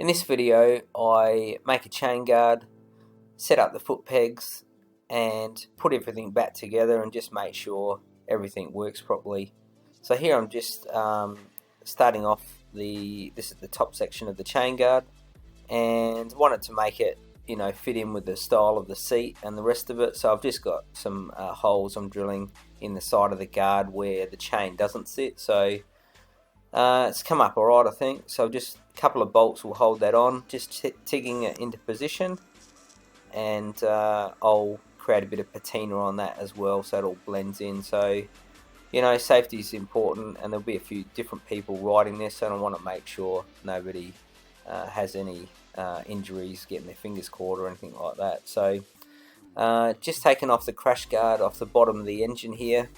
this video I make a chain guard, set up the foot pegs and put everything back together and just make sure everything works properly. So here I'm just starting off this is the top section of the chain guard, and wanted to make it fit in with the style of the seat and the rest of it. So I've just got some holes I'm drilling in the side of the guard where the chain doesn't sit. So it's come up alright, I think. So just a couple of bolts will hold that on, just tigging it into position, and I'll create a bit of patina on that as well so it all blends in. So safety is important, and there'll be a few different people riding this, and I want to make sure nobody has any injuries, getting their fingers caught or anything like that. So just taking off the crash guard off the bottom of the engine here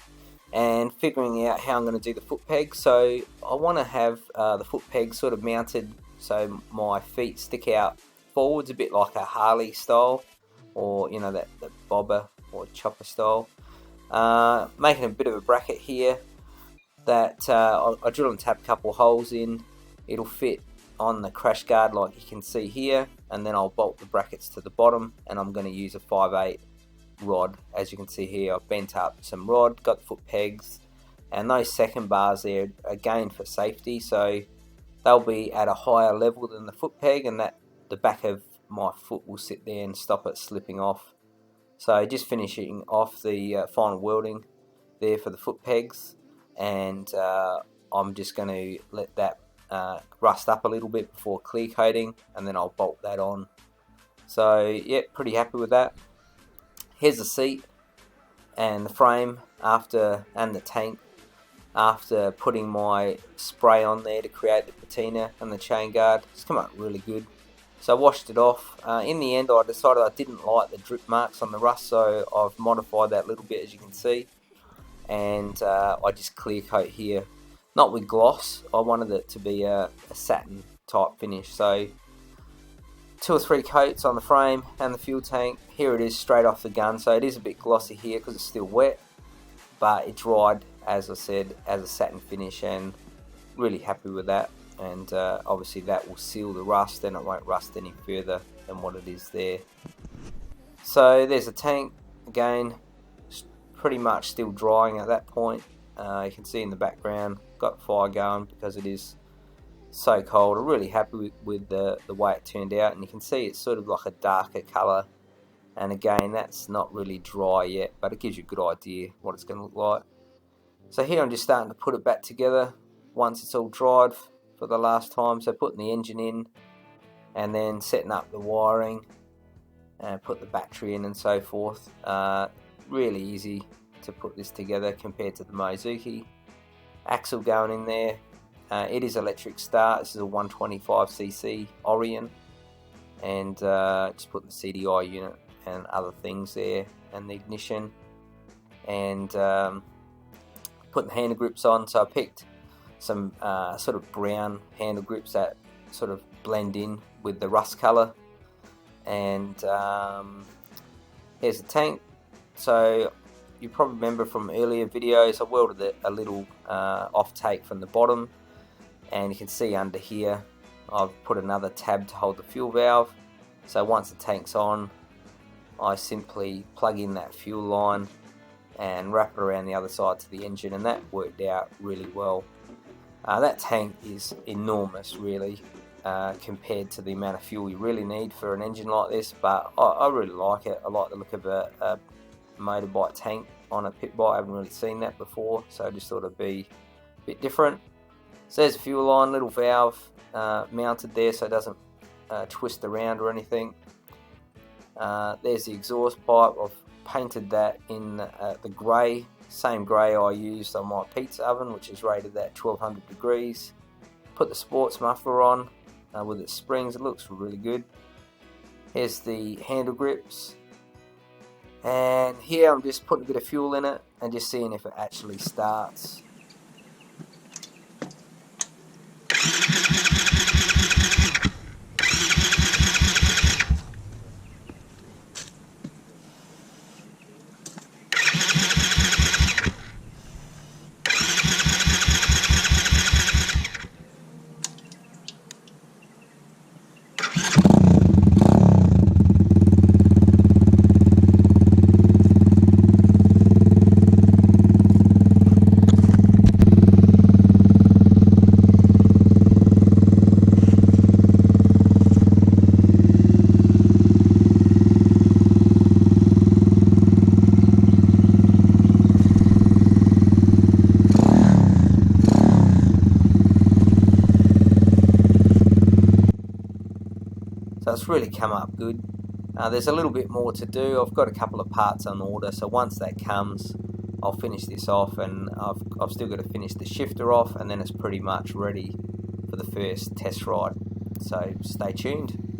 and figuring out how I'm going to do the foot peg. So I want to have the foot peg sort of mounted so my feet stick out forwards, a bit like a Harley style, or that bobber or chopper style. Making a bit of a bracket here that I drill and tap a couple holes in. It'll fit on the crash guard like you can see here, and then I'll bolt the brackets to the bottom, and I'm going to use a 5/8 rod. As you can see here, I've bent up some rod, got the foot pegs, and those second bars there are again for safety, so they'll be at a higher level than the foot peg, and that the back of my foot will sit there and stop it slipping off. So just finishing off the final welding there for the foot pegs, and I'm just going to let that rust up a little bit before clear coating, and then I'll bolt that on. So yeah, pretty happy with that. Here's the seat and the frame and the tank after putting my spray on there to create the patina and the chain guard. It's come out really good. So I washed it off. In the end I decided I didn't like the drip marks on the rust, so I've modified that a little bit, as you can see, and I just clear coat here, not with gloss. I wanted it to be a satin type finish. So 2 or 3 coats on the frame and the fuel tank. Here it is straight off the gun, so it is a bit glossy here because it's still wet, but it dried, as I said, as a satin finish, and really happy with that. And obviously that will seal the rust, and it won't rust any further than what it is there. So there's a tank again, pretty much still drying at that point. You can see in the background got fire going because it is so cold. I'm really happy with the way it turned out, and you can see it's sort of like a darker colour, and again that's not really dry yet, but it gives you a good idea what it's going to look like. So here I'm just starting to put it back together once it's all dried for the last time. So putting the engine in, and then setting up the wiring and put the battery in and so forth. Really easy to put this together compared to the Mozuki. Axle going in there. It is electric start. This is a 125cc Orion, and just putting the CDI unit and other things there, and the ignition, and putting the handle grips on. So I picked some sort of brown handle grips that sort of blend in with the rust colour, and here's the tank. So you probably remember from earlier videos I welded it a little off take from the bottom, and you can see under here I've put another tab to hold the fuel valve. So once the tank's on, I simply plug in that fuel line and wrap it around the other side to the engine, and that worked out really well. That tank is enormous really, compared to the amount of fuel you really need for an engine like this, but I really like it. I like the look of a motorbike tank on a pit bike. I haven't really seen that before, so I just thought it'd be a bit different. So there's a fuel line, little valve mounted there so it doesn't twist around or anything. There's the exhaust pipe. I've painted that in the grey, same grey I used on my pizza oven, which is rated at 1200 degrees. Put the sports muffler on with its springs. It looks really good. Here's the handle grips, and here I'm just putting a bit of fuel in it and just seeing if it actually starts. really come up good. There's a little bit more to do. I've got a couple of parts on order, so once that comes, I'll finish this off, and I've still got to finish the shifter off, and then it's pretty much ready for the first test ride. So stay tuned.